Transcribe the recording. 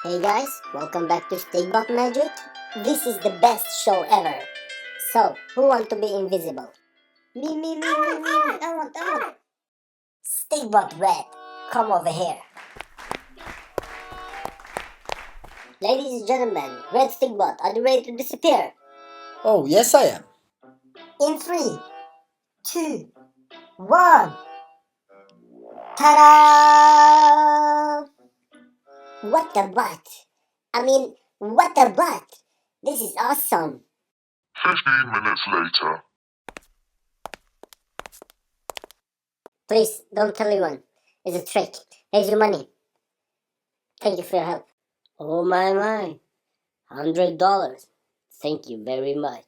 Hey guys, welcome back to Stikbot Magic. This is the best show ever. So, who want to be invisible? Me, I want. Stikbot Red, come over here. Ladies and gentlemen, Red Stikbot, are you ready to disappear? Oh, yes, I am. In 3, 2, 1. Ta-da! What a butt! What a butt! This is awesome. 15 minutes later. Please, don't tell anyone. It's a trick. Here's your money. Thank you for your help. Oh my. $100. Thank you very much.